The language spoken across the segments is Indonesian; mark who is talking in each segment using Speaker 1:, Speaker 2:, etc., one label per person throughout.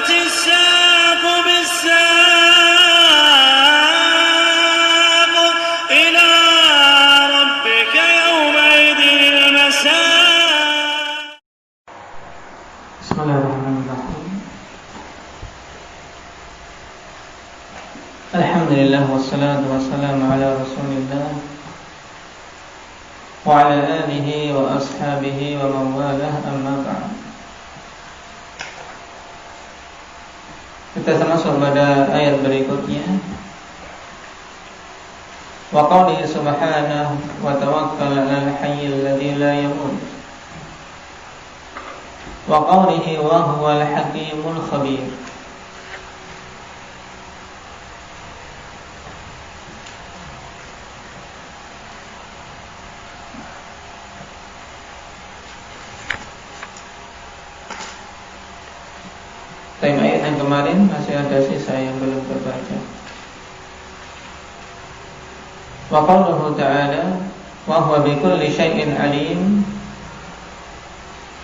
Speaker 1: والتفت الساق بالساق إلى ربك يومئذ المساق.
Speaker 2: بسم الله الرحمن الرحيم. الحمد لله والصلاة والسلام على رسول الله وعلى آله وأصحابه ومن والاه, أما بعد. Kita masuk pada ayat berikutnya. Wa qawlihi subhanahu wa tawakkal 'alal hayyil ladzi la yamut. Wa qawlihi wa huwal hakimul khabir. Tema ayat yang kemarin masih ada sisa yang belum terbaca. Wa qawluhu ta'ala wa huwa bikulli syai'in alim,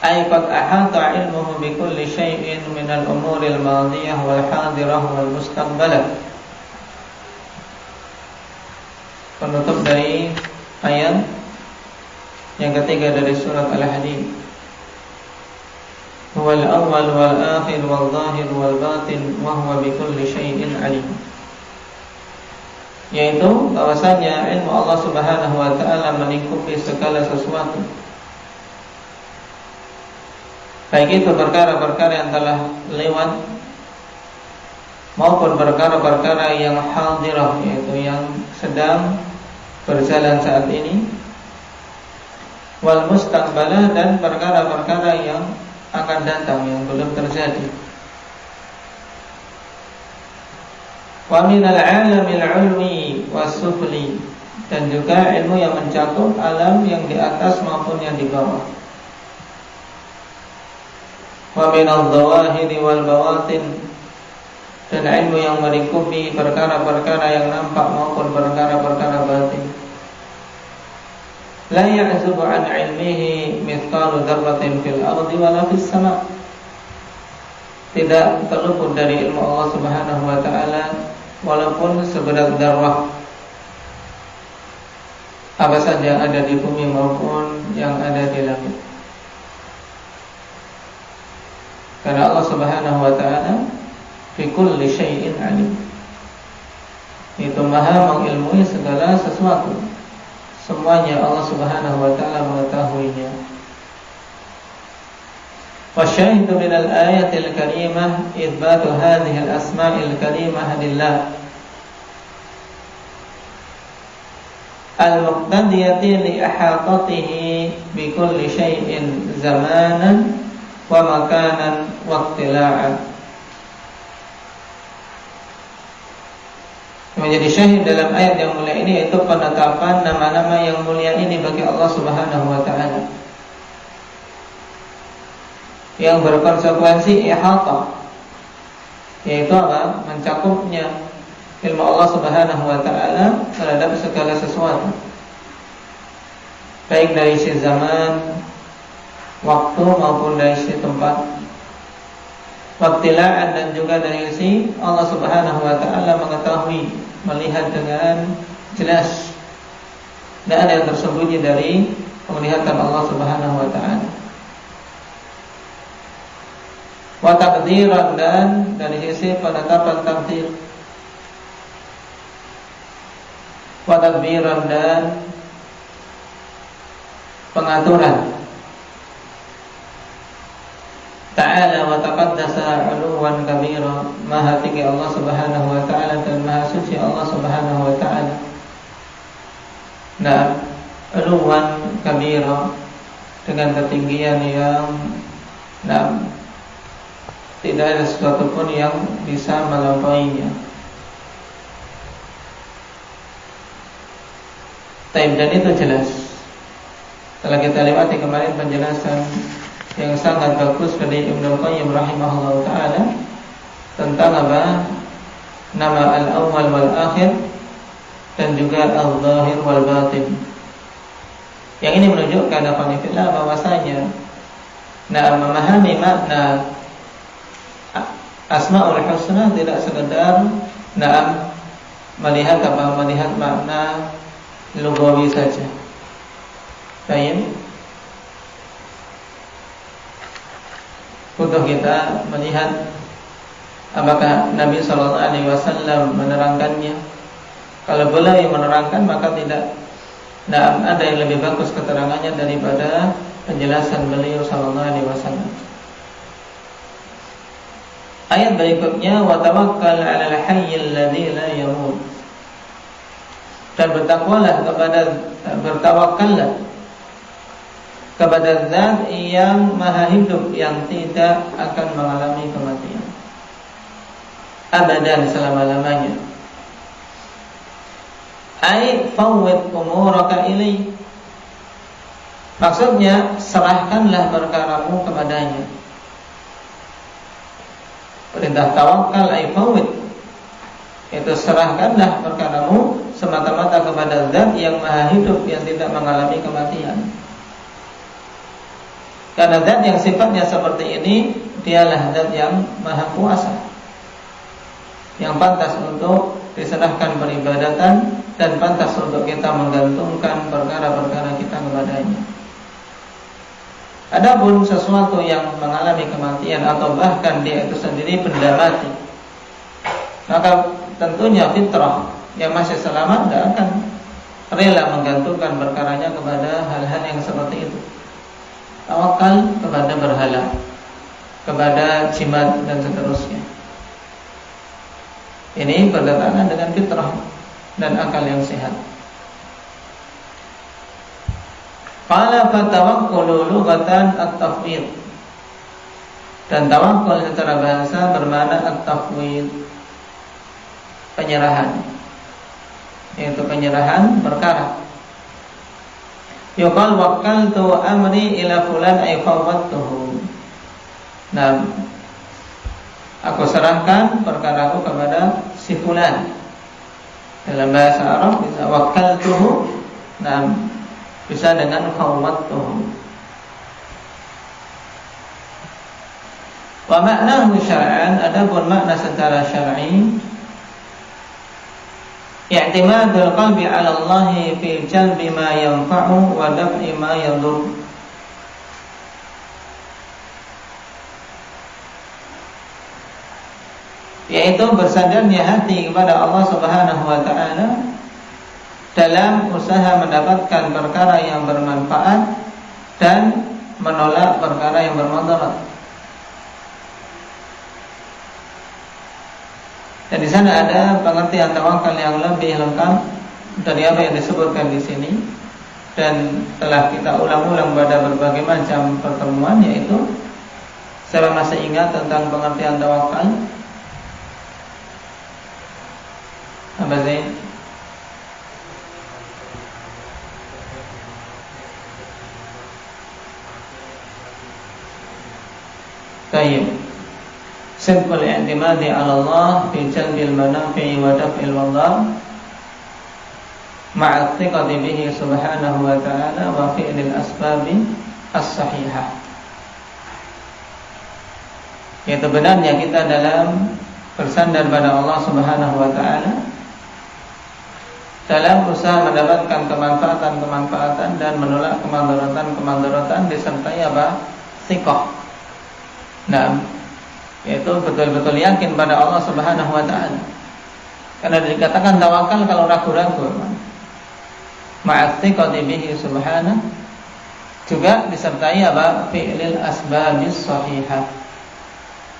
Speaker 2: ay qad ahata ilmuhu bikulli syai'in minal umuril madiyah wal hadirah wal mustaqbalah. Penutup dari ayat yang ketiga dari surat Al-Hadid. Huwal awwal wal akhir wal zahir wal batin wa huwa bikulli syai'in alim. Yaitu bahwasanya ilmu Allah Subhanahu wa taala melingkupi segala sesuatu, baik itu perkara-perkara yang telah lewat maupun perkara-perkara yang hadirah, yaitu yang sedang berjalan saat ini, wal mustaqbalah, dan perkara-perkara yang akan datang yang belum terjadi. Wa minal alamil ulwi was-sufli, dan juga ilmu yang mencakup alam yang di atas maupun yang di bawah. Wa minal dhawahiri wal bawatin, dan ilmu yang melingkupi perkara-perkara yang nampak maupun perkara-perkara batin. La ya'zubu an ilmihi mithqalu dzarratin fil ardi wala fis sama'. Tidak terluput dari ilmu Allah Subhanahu wa taala walaupun seberat dzarrah, apa saja yang ada di bumi maupun yang ada di langit. Karena Allah Subhanahu wa taala fi kulli syai'in alim, itu maha mengilmui segala sesuatu. Semuanya Allah Subhanahu wa taala mengetahuinya. Wa syahidu min al-ayatil karimah itsbatu hadhihi al-asma'il karimah lillah al-muqtadiyati li ihatatihi bi kulli syai'in zamanan wa makanan wa ittila'an. Menjadi syahid dalam ayat yang mulia ini yaitu penetapan nama-nama yang mulia ini bagi Allah Subhanahu wa taala, yang berkonsekuensi ihata, yaitu apa? Mencakupnya ilmu Allah Subhanahu wa taala terhadap segala sesuatu, baik dari sisi zaman, waktu maupun dari sisi tempat. Waktilaan, dan juga dari sisi Allah Subhanahu wa taala mengetahui, melihat dengan jelas, tidak ada yang tersembunyi dari penglihatan Allah Subhanahu wa taala. Wa taqdiran, dan dari sisi penetapan takdir. Wa tadbiran, dan pengaturan. Ta'ala wa taqaddasa 'uluwan kabira, maha tinggi Allah Subhanahu wa taala dan maha suci Allah Subhanahu wa taala. Nah, 'uluwan kabira, dengan ketinggian yang tidak ada sesuatu pun yang bisa melampauinya. Dan itu jelas. Setelah kita lewati kemarin penjelasan yang sangat bagus dari Ibnu Qayyim rahimahullah ta'ala tentang apa? Nama al-awwal wal akhir, dan juga al-zahir wal batin. Yang ini menunjukkan bahwasanya memahami makna Asmaul Husna tidak sekedar melihat makna lugawi saja. Baik. Butuh kita melihat apakah Nabi SAW menerangkannya. Kalau beliau menerangkan, maka tidak ada yang lebih bagus keterangannya daripada penjelasan beliau SAW. Ayat berikutnya, wa tawakkal 'alal hayyil ladzi la yamut. Dan bertakwalah bertawakallah kepada Zat yang Maha Hidup, yang tidak akan mengalami kematian abadan, selama-lamanya. Ai fawwid umuraka ilaih. Maksudnya, serahkanlah perkaramu kepadanya. Perintah tawakal ai fawwid, itu serahkanlah perkaramu semata-mata kepada Zat yang Maha Hidup, yang tidak mengalami kematian. Karena Zat yang sifatnya seperti ini, dialah Zat yang Maha Kuasa, yang pantas untuk diserahkan peribadatan dan pantas untuk kita menggantungkan perkara-perkara kita kepadanya. Adapun sesuatu yang mengalami kematian atau bahkan dia itu sendiri benda mati, maka tentunya fitrah yang masih selamat tidak akan rela menggantungkan perkaranya kepada hal-hal yang seperti itu. Tawakal kepada berhala, kepada jimat dan seterusnya. Ini bertentangan dengan fitrah dan akal yang sehat. Qala fatawakkulu lughatan at-tafwid. Dan tawakkul secara bahasa bermakna at-tafwid, penyerahan, yaitu penyerahan perkara. Yuqal wakkaltu amri ila fulan ay fawwadtuhu. Nah, aku serahkan perkaraku kepada si fulan. Dalam bahasa Arab bisa wakkaltuhu, nah, bisa dengan fawwadtuhu. Wa maknahu syar'an, adapun makna secara syar'i, i'timadul qalbi 'ala Allah fi jalbi ma yanfa'u wa daf'i ma yadur. Yaitu bersandarnya hati kepada Allah Subhanahu wa taala dalam usaha mendapatkan perkara yang bermanfaat dan menolak perkara yang bermudarat. Dan di sana ada pengertian tawakal yang lebih lengkap dari apa yang disebutkan di sini, dan telah kita ulang-ulang pada berbagai macam pertemuan, yaitu saya masih ingat tentang pengertian tawakal. Apa sih? Tayyib. Sidqul i'timadi 'ala Allah fi jalbil manafi'i wa daf'il wadar ma'a thiqati bihi subhanahu wa ta'ala wa fi'lil asbabi as-sahihah. Yaitu benarnya kita dalam bersandar pada Allah Subhanahu wa ta'ala dalam usaha mendapatkan kemanfaatan-kemanfaatan dan menolak kemandaratan-kemandaratan, disertai apa? Thiqah. Nah, yaitu betul-betul yakin pada Allah Subhanahu wa ta'ala. Karena dikatakan tawakal kalau ragu-ragu, ma'athiqati bihi subhanahu, juga disertai apa? Fi'lil asbabis sahihah.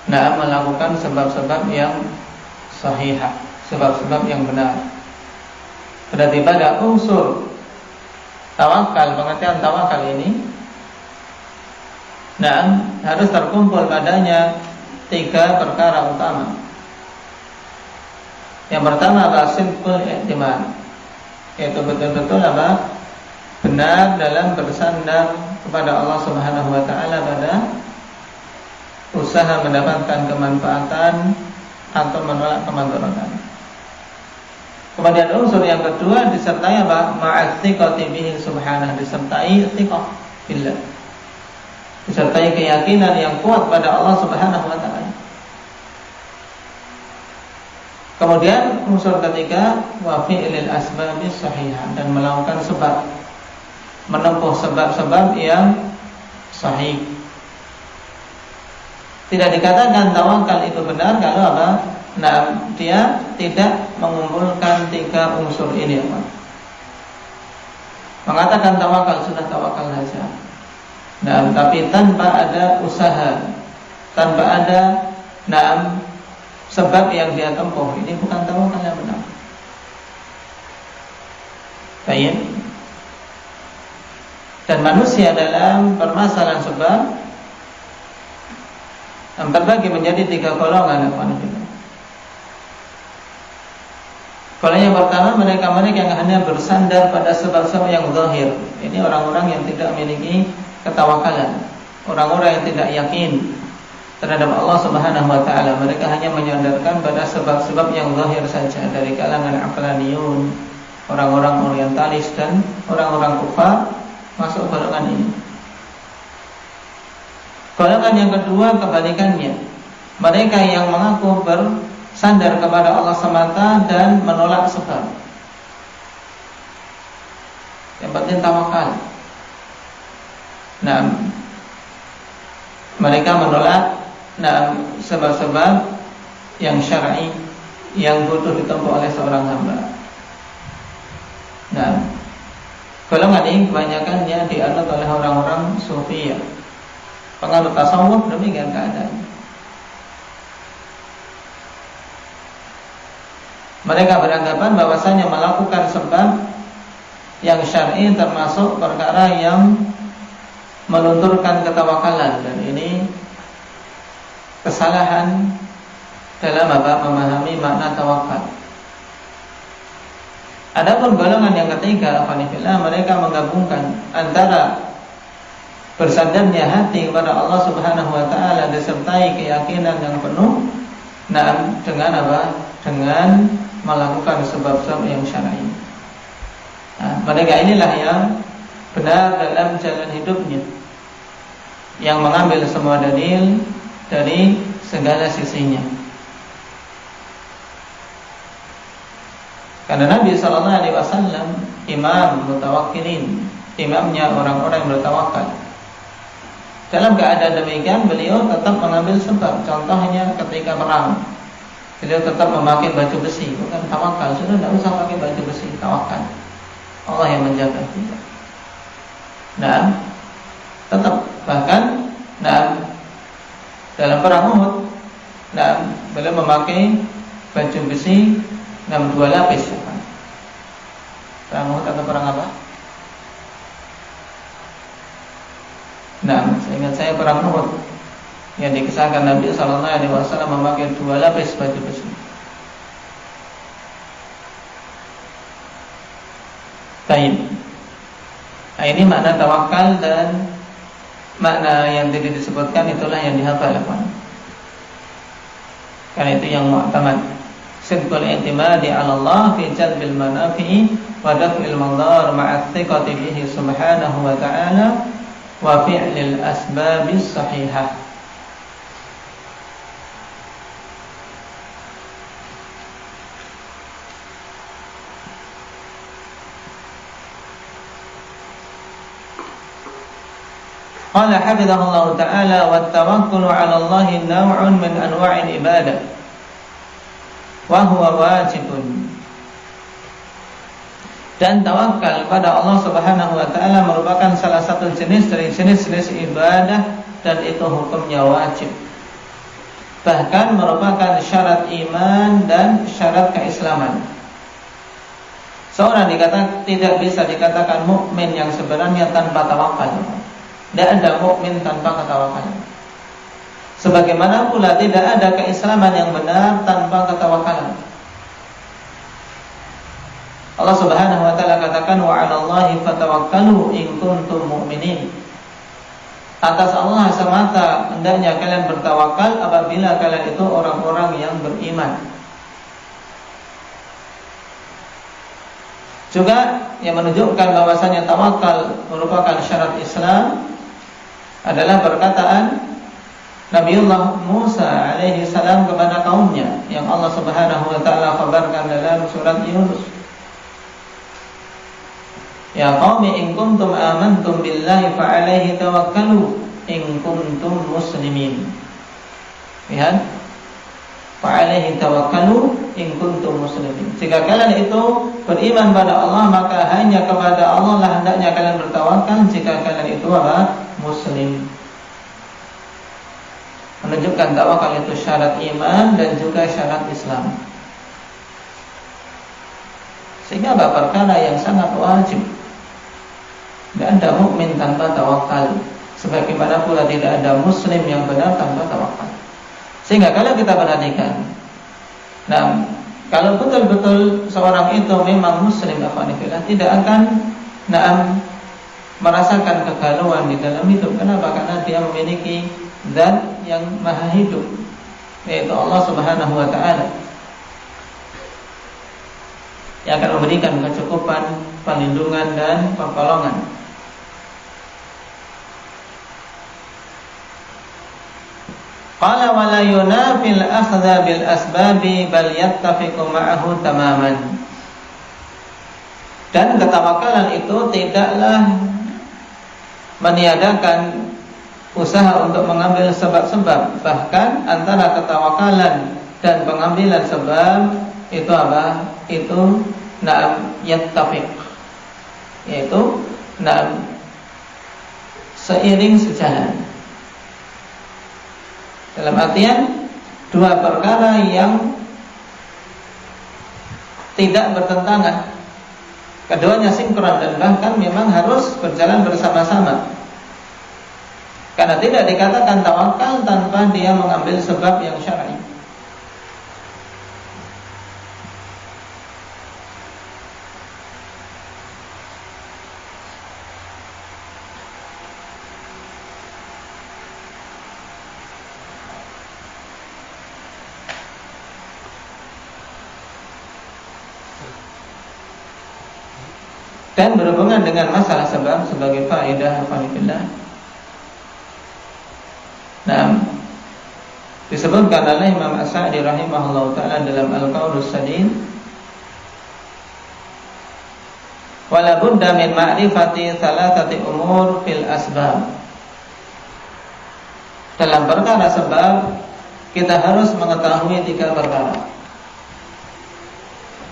Speaker 2: Nah, melakukan sebab-sebab yang sahihah, sebab-sebab yang benar. Berarti pada unsur tawakal, pengertian tawakal ini, nah, harus terkumpul padanya 3 perkara utama. Yang pertama adalah sidqul i'timad, yaitu betul-betul apa? Benar dalam bersandar kepada Allah Subhanahu wa ta'ala pada usaha mendapatkan kemanfaatan atau menolak kemandaratan. Kemudian unsur yang kedua disertai apa? Ma'athiqati bihi subhanahu, disertai thiqah billah, disertai keyakinan yang kuat pada Allah Subhanahu wa ta'ala. Kemudian unsur ketiga wa fi'lil asbabis sahihah, dan melakukan sebab, menempuh sebab-sebab yang sahih. Tidak dikatakan tawakal itu benar kalau apa? Nah, dia tidak mengumpulkan tiga unsur ini apa? Mengatakan tawakal, sudah tawakal saja. Nah, tapi tanpa ada usaha, tanpa ada sebab yang dia tempuh, ini bukan tawakal yang benar. Baik. Dan manusia dalam permasalahan sebab terbagi menjadi tiga golongan. Golongan yang pertama, mereka yang hanya bersandar pada sebab-sebab yang zahir. Ini orang-orang yang tidak memiliki ketawakalan, orang-orang yang tidak yakin terhadap Allah Subhanahu wa taala. Mereka hanya menyandarkan pada sebab-sebab yang zahir saja, dari kalangan aqlaniyun, orang-orang orientalis dan orang-orang kufar masuk golongan ini. Golongan yang kedua kebalikannya, mereka yang mengaku bersandar kepada Allah semata dan menolak sebab. Yang penting tawakal. Nah, mereka menolak sebab-sebab yang syar'i yang butuh ditempuh oleh seorang hamba. Nah, golongan ini kebanyakannya dianut oleh orang-orang sufiyah, penganut tasawuf, demikian keadaan. Mereka beranggapan bahwasanya melakukan sebab yang syar'i termasuk perkara yang melunturkan ketawakalan, dan ini kesalahan dalam memahami makna tawakal. Adapun golongan yang ketiga, mereka menggabungkan antara bersandarnya hati kepada Allah Subhanahu wa taala disertai keyakinan yang penuh, dengan apa? Dengan melakukan sebab-sebab yang syar'i. Mereka inilah yang benar dalam jalan hidupnya, yang mengambil semua dalil dari segala sisinya. Karena Nabi SAW imam mutawakkilin, imamnya orang-orang yang bertawakal. Dalam keadaan demikian, beliau tetap mengambil sebab. Contohnya ketika perang, beliau tetap memakai baju besi. Bukan tawakal, sudah tidak usah pakai baju besi, tawakal, Allah yang menjaga kita. Nah, tetap bahkan dalam perang Uhud, beliau memakai baju besi 2 lapis. Perang Uhud atau perang apa? Seingat saya perang Uhud yang dikisahkan Nabi SAW memakai 2 lapis baju besi. Baik. Nah, ini makna tawakal, dan makna yang tadi disebutkan itulah yang dihafal. Karena itu yang mu'tamad. Sidqul i'timadi 'ala Allah fi jalbil manafi'i wa daf'il madar ma'a thiqati bihi subhanahu wa ta'ala wa fi'lil asbabis sahihah. Qala hafizahullah ta'ala wa tawakkulu 'ala Allahi naw'un min anwa'il ibadah wa huwa wajibun. Dan tawakal pada Allah Subhanahu wa taala merupakan salah satu jenis dari jenis-jenis ibadah, dan itu hukumnya wajib. Bahkan merupakan syarat iman dan syarat keislaman. Seorang tidak bisa dikatakan mukmin yang sebenarnya tanpa tawakal. Tidak ada mukmin tanpa ketawakalan. Sebagaimana pula tidak ada keislaman yang benar tanpa ketawakalan. Allah Subhanahu wa taala katakan wa 'alallahi fatawakkalu in kuntum mu'minin. Atas Allah semata hendaknya kalian bertawakal apabila kalian itu orang-orang yang beriman. Juga yang menunjukkan bahwasanya tawakal merupakan syarat Islam adalah perkataan Nabiullah Musa alaihi salam kepada kaumnya yang Allah Subhanahu wa taala kabarkan dalam surat Yunus. Ya qaumi in kuntum amantum billahi fa 'alaihi tawakkalu in kuntum muslimin. Lihat, fa 'alaihi tawakkalu in kuntum muslimin. Jika kalian itu beriman pada Allah, maka hanya kepada Allah lah hendaknya kalian bertawakal jika kalian itu apa? Muslim. Menunjukkan tawakal itu syarat iman dan juga syarat Islam. Sehingga perkara yang sangat wajib. Tidak ada mukmin tanpa tawakal, sebagaimana pula tidak ada muslim yang benar tanpa tawakal. Sehingga kalau kita perhatikan, nah, kalau betul-betul seorang itu memang muslim, tidak akan merasakan kegalauan di dalam hidup. Kenapa? Karena dia memiliki Zat yang maha hidup, yaitu Allah Subhanahu wa ta'ala, yang akan memberikan kecukupan, perlindungan dan pertolongan. Qala wa la yunafil akhdha bil asbabi bal yattafiqu ma'ahu tamaman. Dan ketawakalan itu tidaklah meniadakan usaha untuk mengambil sebab-sebab. Bahkan antara ketawakalan dan pengambilan sebab itu apa? Itu yattafiq, yaitu seiring sejalan. Dalam artian dua perkara yang tidak bertentangan, keduanya sinkron dan bahkan memang harus berjalan bersama-sama. Karena tidak dikatakan tawakal tanpa dia mengambil sebab yang syar'i. Dan berhubungan dengan masalah sebab sebagai faedah hafalillah. Nah, disebutkan oleh Imam As-Sa'di rahimahullah ta'ala dalam Al-Qaulus Sadid, wala budda min ma'rifati thalathati umur fil asbab. Dalam perkara sebab kita harus mengetahui tiga perkara.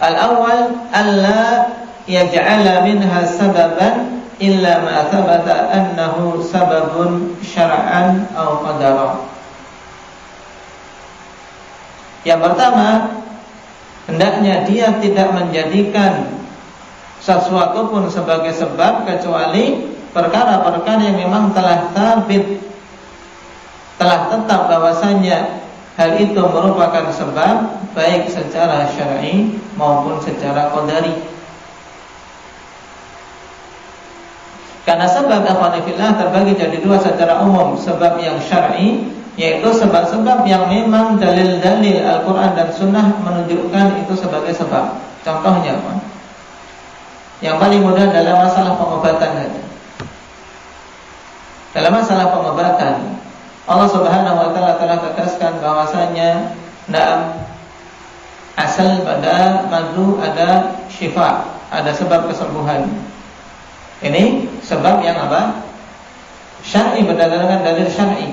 Speaker 2: Al-awwal alla yaj'ala minha sababan illa ma thabata annahu sababun syar'an aw qadara. Yang pertama, hendaknya dia tidak menjadikan sesuatu pun sebagai sebab kecuali perkara-perkara yang memang telah sabit, telah tetap bahwasanya hal itu merupakan sebab baik secara syar'i maupun secara qadari. Karena sebab akhwanifillah terbagi jadi dua secara umum. Sebab yang syar'i, yaitu sebab-sebab yang memang dalil-dalil Al-Quran dan Sunnah menunjukkan itu sebagai sebab. Contohnya apa? Yang paling mudah dalam masalah pengobatan saja. Dalam masalah pengobatan, Allah Subhanahu wa ta'ala telah tegaskan bahwasanya asal pada madu ada syifa, ada sebab kesembuhan. Ini sebab yang apa? Syar'i, berdasarkan dalil syar'i.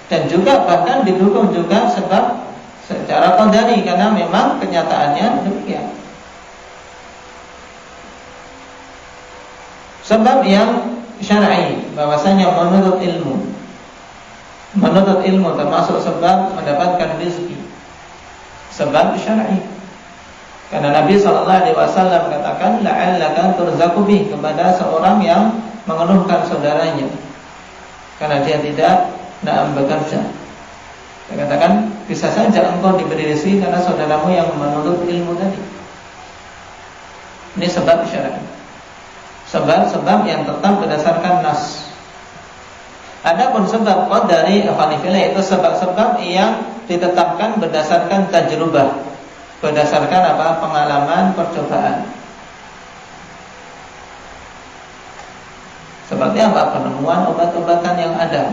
Speaker 2: Dan juga bahkan didukung juga sebab secara qadari, karena memang kenyataannya demikian. Sebab yang syar'i, bahwasanya menuntut ilmu. Menuntut ilmu termasuk sebab mendapatkan rezeki. Sebab syar'i. Karena Nabi SAW katakan la'allaka turzaqu bih, kepada seorang yang mengeluhkan saudaranya karena dia tidak bekerja. Dia katakan bisa saja engkau diberi rezeki karena saudaramu yang menuntut ilmu tadi. Ini sebab syar'i. Sebab-sebab yang tetap berdasarkan nas. Adapun sebab qadari itu sebab-sebab yang ditetapkan berdasarkan tajrubah. Berdasarkan apa? Pengalaman, percobaan. Seperti apa? Penemuan obat-obatan yang ada.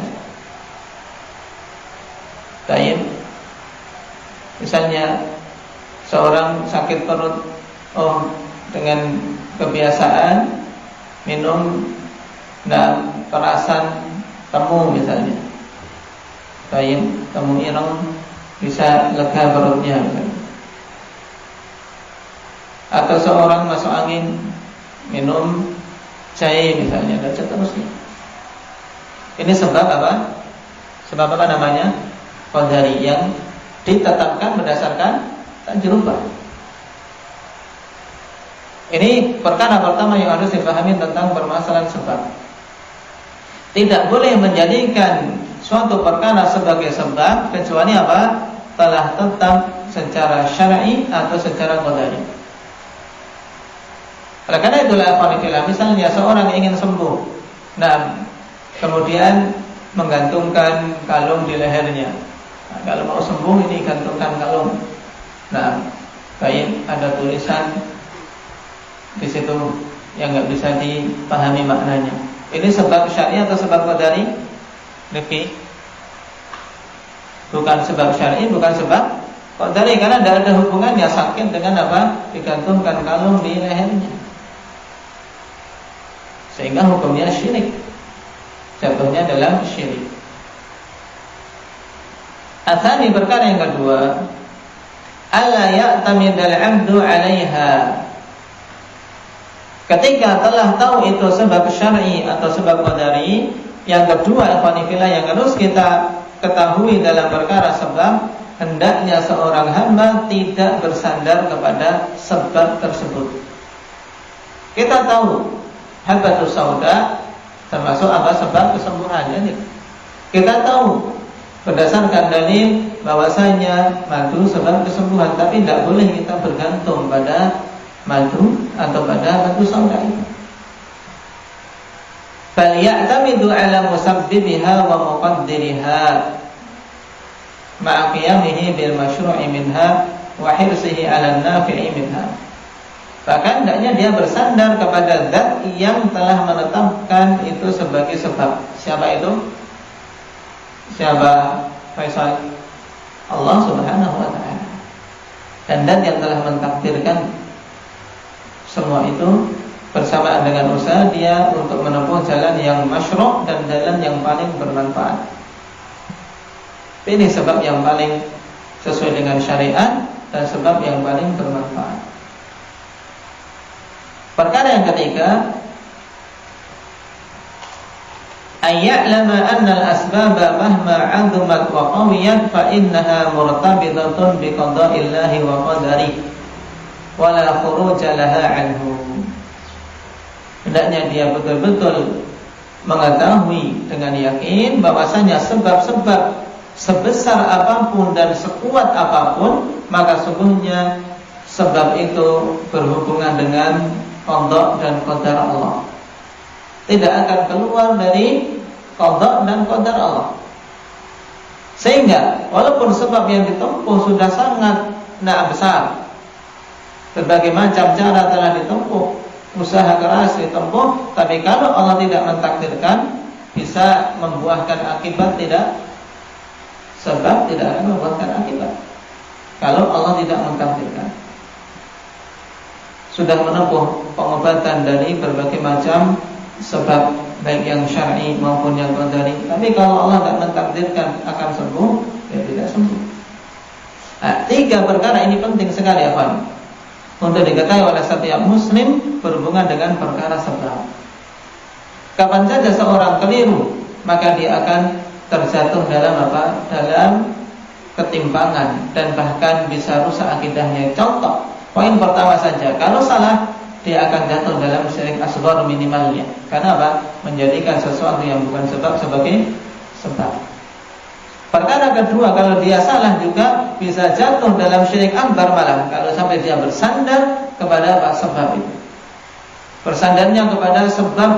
Speaker 2: Baik. Misalnya Seorang sakit perut, dengan kebiasaan minum perasan temu misalnya, temu ireng bisa lega perutnya misalnya. Atau seorang masuk angin minum jahe misalnya, dan seterusnya. Ini sebab apa? Sebab apa namanya? Qadari, yang ditetapkan berdasarkan tajrubah. Ini perkara pertama yang harus dipahami tentang permasalahan sebab. Tidak boleh menjadikan suatu perkara sebagai sebab kecuali apa? Telah tetap secara syar'i atau secara qadari. Oleh karena itulah, misalnya seorang ingin sembuh, kemudian menggantungkan kalung di lehernya. Kalau mau sembuh ini gantungkan kalung. Baik, ada tulisan di situ yang nggak bisa dipahami maknanya. Ini sebab syar'i atau sebab qadari? Bukan sebab syar'i, bukan sebab qadari, karena tidak ada hubungannya sakit dengan apa? Digantungkan kalung di lehernya. Sehingga hukumnya syirik, jatuhnya dalam syirik. Atsani, perkara yang kedua, alla ya'tamidal 'abdu 'alaiha. Ketika telah tahu itu sebab syar'i atau sebab qadari, yang kedua ikhwani fillah yang harus kita ketahui dalam perkara sebab, hendaknya seorang hamba tidak bersandar kepada sebab tersebut. Kita tahu habatus sauda termasuk apa? Sebab kesembuhan. Jadi kita tahu berdasarkan dalil bahwasanya madu sebab kesembuhan, tapi tidak boleh kita bergantung pada madu atau pada batu sauda itu. Bal ya'tamidu 'ala musabbibiha wa muqaddiriha ma'a qiyamihi bil masyru'i minha wa hirsihi 'ala an-nafi'i minha. Bahkan hendaknya dia bersandar kepada zat yang telah menetapkan itu sebagai sebab. Siapa itu? Siapa Faisal? Allah Subhanahu wa ta'ala. Dan zat yang telah mentakdirkan semua itu bersamaan dengan usaha dia untuk menempuh jalan yang masyru' dan jalan yang paling bermanfaat. Ini sebab yang paling sesuai dengan syariat dan sebab yang paling bermanfaat. Perkara yang ketiga, ayya'lama anna al-asbaba mahma 'azumat wa qawiyat fa innaha murtabitatun bi qada'illahi wa qadarihi wa la khuruja laha 'anhu. Hendaknya dia betul-betul mengetahui dengan yakin bahwasanya sebab-sebab sebesar apapun dan sekuat apapun, maka sungguhnya sebab itu berhubungan dengan qada dan qadar Allah. Tidak akan keluar dari qada dan qadar Allah. Sehingga walaupun sebab yang ditempuh sudah sangat besar, berbagai macam cara telah ditempuh, usaha keras ditempuh, tapi kalau Allah tidak mentakdirkan, bisa membuahkan akibat tidak? Sebab tidak akan membuahkan akibat kalau Allah tidak mentakdirkan. Sudah menempuh pengobatan dari berbagai macam sebab, baik yang syar'i maupun yang qadari, tapi kalau Allah tidak mentakdirkan akan sembuh, ya tidak sembuh. Tiga perkara ini penting sekali ya Pak, untuk diketahui oleh setiap muslim berhubungan dengan perkara sebab. Kapan saja seorang keliru, maka dia akan terjatuh dalam apa? Dalam ketimpangan dan bahkan bisa rusak akidahnya. Contoh, poin pertama saja, kalau salah dia akan jatuh dalam syirik asghar minimalnya. Karena apa? Menjadikan sesuatu yang bukan sebab sebagai sebab. Perkara kedua, kalau dia salah juga bisa jatuh dalam syirik akbar malah kalau sampai dia bersandar kepada apa? Sebab itu. Bersandarnya kepada sebab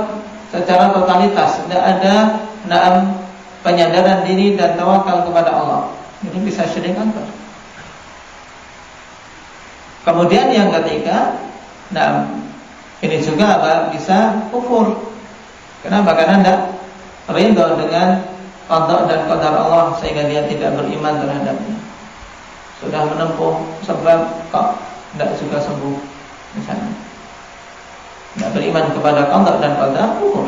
Speaker 2: secara totalitas, tidak ada penyadaran diri dan tawakal kepada Allah. Ini bisa syirik akbar. Kemudian yang ketiga, ini juga apa? Bisa kufur. Kenapa? Karena tidak ridha dengan qada dan qadar Allah, sehingga dia tidak beriman terhadapnya. Sudah sudah menempuh sebab kok tidak juga sembuh, misalnya tidak beriman kepada qada dan qadar, kufur.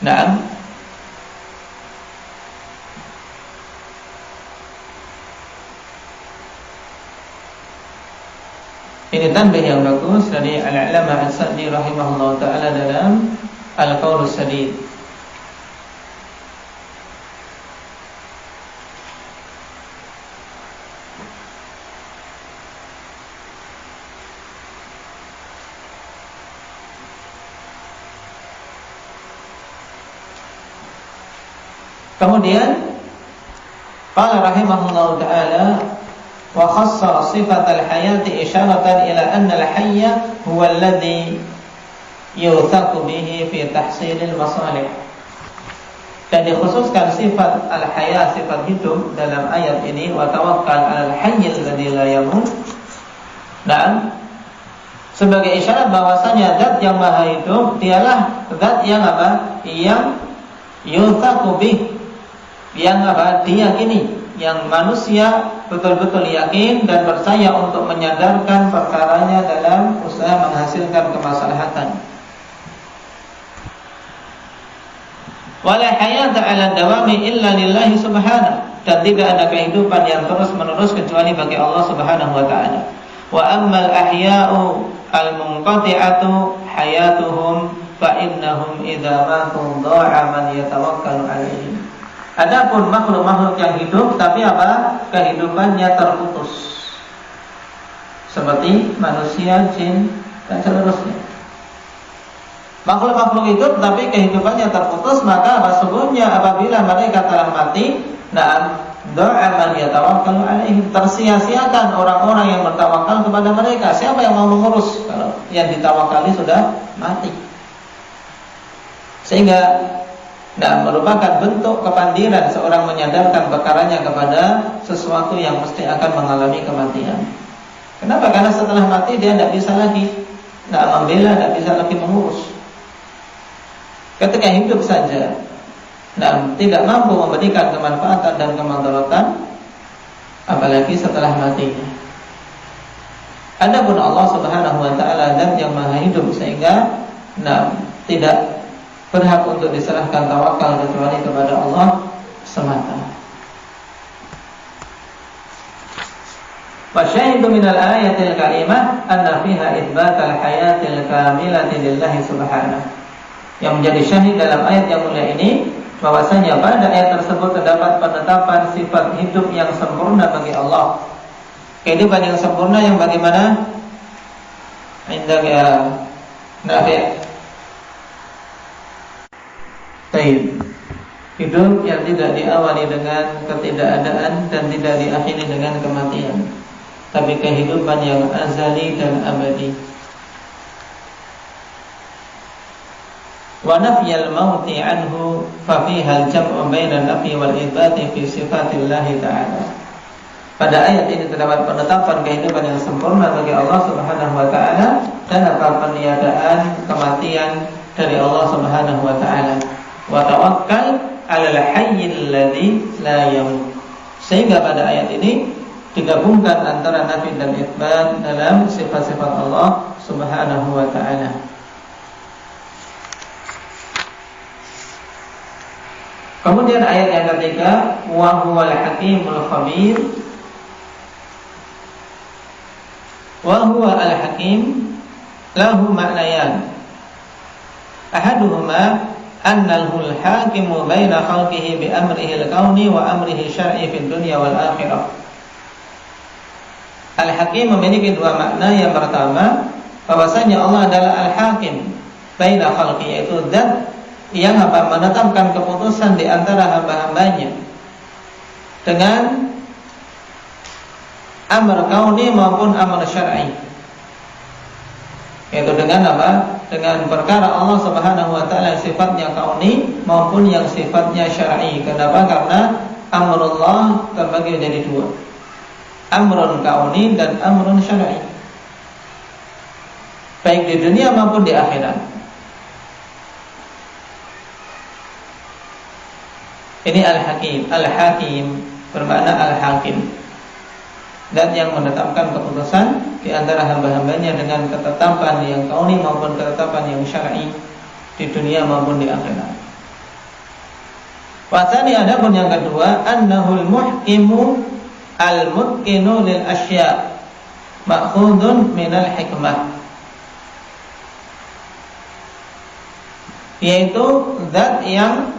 Speaker 2: Nah, ini tanbih yang bagus dari Al-Allamah As-Sa'di rahimahullah ta'ala dalam Al-Qaulus Sadid. Kemudian qala rahimahullah ta'ala wa khassa sifatal hayati isyaratan ila anna al-hayya huwa alladhi yuthaqu bihi fi tahsilil masalih. Dan dikhususkan sifat al-haya, sifat hidup dalam ayat ini, wa tawakkal 'alal hayyil ladzi la yamut. Dan sebagai isyarat bahwasanya zat yang maha hidup dialah zat yang apa? Yang yuthaqu bihi, yang apa? Diyakini, yang manusia betul-betul yakin dan percaya untuk menyadarkan perkaranya dalam usaha menghasilkan kemaslahatan. Wala hayata 'ala dawami illa lillahi subhanahu, dan tidak ada kehidupan yang terus-menerus kecuali bagi Allah Subhanahu wa taala. Wa ammal ahya'u al-munqati'atu hayatuhum fa innahum idza matu dha'a man yatawakkalu 'alaihim. Adapun makhluk-makhluk yang hidup tapi apa? Kehidupannya terputus. Seperti manusia, jin, dan seterusnya. Makhluk-makhluk hidup tapi kehidupannya terputus, maka sesungguhnya apabila mereka telah mati, na'am doa man yatawakkalu alaihim, tersia-siakan orang-orang yang bertawakal kepada mereka. Siapa yang mau mengurus kalau yang ditawakali sudah mati? Sehingga merupakan bentuk kepandiran seorang menyadarkan perkaranya kepada sesuatu yang mesti akan mengalami kematian. Kenapa? Karena setelah mati dia tidak bisa lagi membela, tidak bisa lagi mengurus. Ketika hidup saja tidak mampu memberikan kemanfaatan dan kemandaratan, apalagi setelah matinya. Adapun Allah Subhanahu wa taala zat yang maha hidup, sehingga tidak berhak untuk diserahkan tawakal kecuali kepada Allah semata. Wa syahidu minal ayatil karimah anna fiha itsbatal hayatil kamilati lillahi subhanahu. Yang menjadi syahid dalam ayat yang mulia ini bahwasanya pada ayat tersebut terdapat penetapan sifat hidup yang sempurna bagi Allah. Kehidupan yang sempurna yang bagaimana? Indah ya Nafi'. Baik. Hidup yang tidak diawali dengan ketidakadaan dan tidak diakhiri dengan kematian, tapi kehidupan yang azali dan abadi. Wa nafyal mauti anhu fa fiha al-jam'u baina an-nafyi wal itsbati fi sifatillah ta'ala. Pada ayat ini terdapat penetapan kehidupan yang sempurna bagi Allah Subhanahu wa taala dan peniadaan kematian dari Allah Subhanahu wa taala. Wa tawakkal 'alal hayyil ladzi la yamut. Sehingga pada ayat ini digabungkan antara nafi dan itsbat dalam sifat-sifat Allah Subhanahu wa taala. Kemudian ayat yang ketiga, wa huwal hakimul khabir. Wa huwa al-hakim lahu ma'nayan. Ahaduhuma annahu al-hakimu baina khalqihi bi amrihi al-kauni wa amrihi syar'i fid dunya wal akhirah. Al-hakim memiliki dua makna. Yang pertama, bahwasanya Allah adalah al-hakim baina khalqi, yaitu zat yang menetapkan keputusan di antara hamba-hambanya dengan amr kauni maupun amr syar'i, yaitu dengan dengan perkara Allah Subhanahu wa taala sifatnya kauni maupun yang sifatnya syar'i. Kenapa? Karena amrullah terbagi menjadi dua, amrun kauni dan amrun syar'i, baik di dunia maupun di akhirat. Ini al-hakim. Al-hakim bermakna al-hakim, zat yang menetapkan keputusan di antara hamba-hambanya dengan ketetapan yang kauni maupun ketetapan yang syar'i di dunia maupun di akhirat. Wasani adapun yang kedua, annahul muhkimu al-mutqinu lil asya' ma'khudun minal hikmah, yaitu zat yang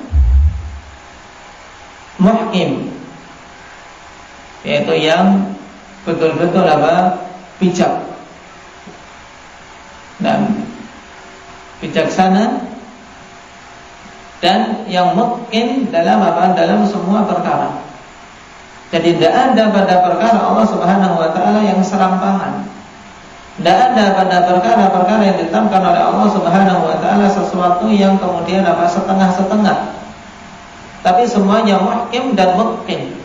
Speaker 2: muhkim, yaitu yang betul-betul bijak dan bijaksana, dan yang mutqin dalam dalam semua perkara. Jadi tidak ada pada perkara Allah Subhanahu wa taala yang serampangan. Tidak ada pada perkara-perkara yang ditetapkan oleh Allah Subhanahu wa taala sesuatu yang kemudian setengah-setengah. Tapi semuanya muhkim dan mutqin.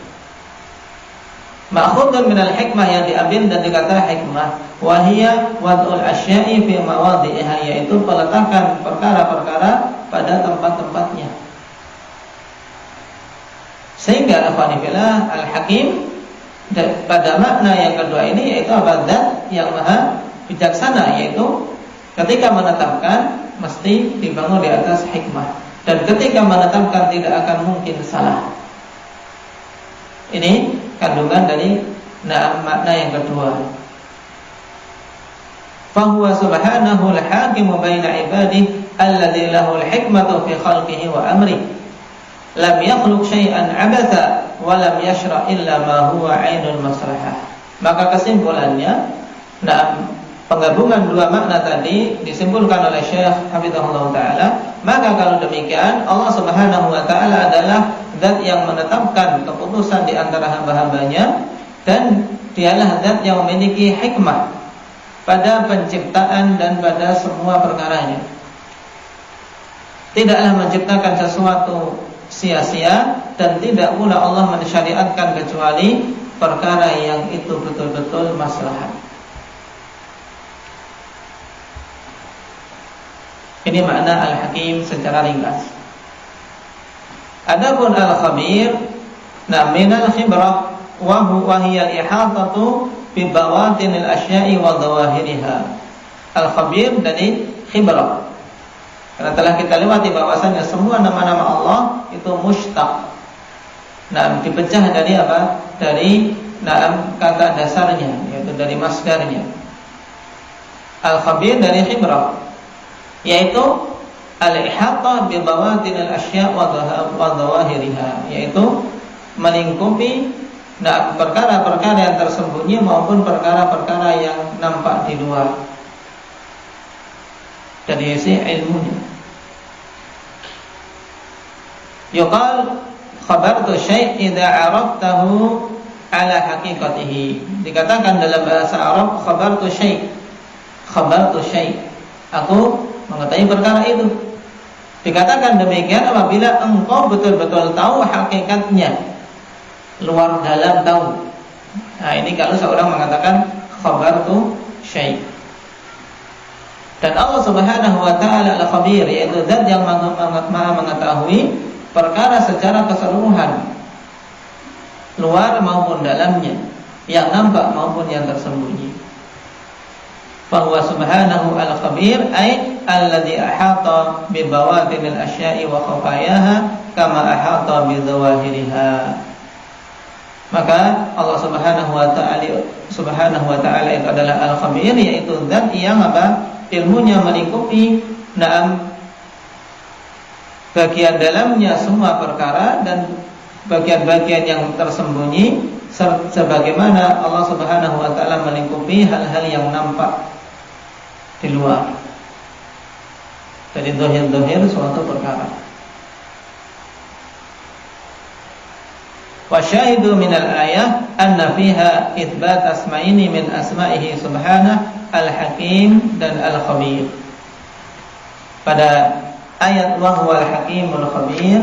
Speaker 2: Ma'khudun minal hikmah, yang diambil dan dikata hikmah, wa hiya wad'ul asya'i fi mawadhi'iha, yaitu peletakan perkara-perkara pada tempat-tempatnya. Sehingga akhwanillah al-hakim pada makna yang kedua ini yaitu zat yang maha bijaksana, yaitu ketika menetapkan mesti dibangun di atas hikmah, dan ketika menetapkan tidak akan mungkin salah. Ini kandungan dari makna yang kedua. Fahuwa subhanahu al-hakimu baina ibadihi alladzi lahu al-hikmatu fi khalqihi wa amri. Lam yakhluq syai'an abatha wa lam yashra' illa ma huwa 'ainul maslahah. Maka kesimpulannya, penggabungan dua makna tadi disimpulkan oleh Syekh Hafizahullah Ta'ala. Maka kalau demikian, Allah Subhanahu wa Ta'ala adalah zat yang menetapkan keputusan di antara hamba-hambanya, dan dialah zat yang memiliki hikmah pada penciptaan dan pada semua perkaranya. Tidaklah menciptakan sesuatu sia-sia, dan tidak pula Allah mensyariatkan kecuali perkara yang itu betul-betul maslahat. Ini makna al-hakim secara ringkas. Adapun al-khabir, minal khibrah wa hiya al-ihatatu bi bawatinil asya'i wa dhawahiriha. Al-khabir dari khibrah, karena telah kita lewati bahwasanya semua nama-nama Allah itu mushtaq. Dipecah dari apa? Dari kata dasarnya, yaitu dari masdarnya. Al-khabir dari khibrah, yaitu al-ihatah bi bawatinil asya' wa dhawahiriha, yaitu melingkupi perkara-perkara yang tersembunyi maupun perkara-perkara yang nampak di luar dari sisi ilmunya. Yuqal khabartu syai' idza 'araftahu ala haqiqatihi. Dikatakan dalam bahasa Arab khabartu syai'. Khabartu syai', aku mengetahui perkara itu. Dikatakan demikian apabila engkau betul-betul tahu hakikatnya, luar dalam tahu. Ini kalau seorang mengatakan khabartu syai'. Dan Allah Subhanahu wa Ta'ala al-khabir, yaitu zat yang maha mengetahui perkara secara keseluruhan, luar maupun dalamnya, yang nampak maupun yang tersembunyi. Fahuwa subhanahu al-khabir, ay alladhi ahata bi bawatinil asya'i wa khafayaha kama ahata bi dhawahiriha. Maka Allah Subhanahu wa Ta'ala itu adalah al-khabir, yaitu zat yang ilmunya melingkupi bagian dalamnya semua perkara dan bagian-bagian yang tersembunyi, sebagaimana Allah Subhanahu wa Ta'ala melingkupi hal-hal yang nampak di luar dari zahir-zahir suatu perkara. Wa syahidu minal ayah anna fiha itsbat asma'ini min asma'ihi subhanahu al-hakim dan al-khabir. Pada ayat wa huwal hakimul khabir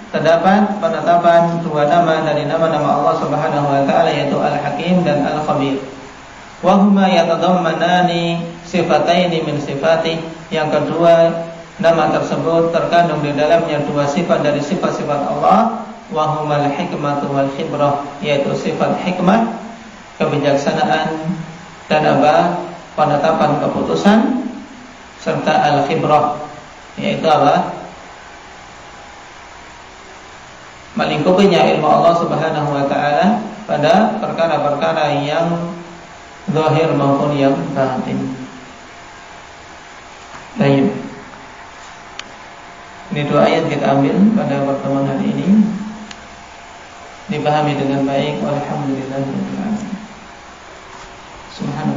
Speaker 2: terdapat penetapan dua nama dari nama-nama Allah Subhanahu wa Ta'ala, yaitu al-hakim dan al-khabir. Wa huma yatadammanani sifataini min sifati. Yang kedua, nama tersebut terkandung di dalamnya dua sifat dari sifat-sifat Allah. wa humal hikmatu wal khibrah, yaitu sifat hikmah, kebijaksanaan, dan apa? Penetapan keputusan, serta al-khibrah, yaitu apa? Melingkupinya ilmu Allah Subhanahu wa taala pada perkara-perkara yang zahir maupun yang batin. Baik. Ini dua ayat kita ambil pada pertemuan hari ini, dipahami dengan baik. Walhamdulillahirabbil alamin. Subhanallah.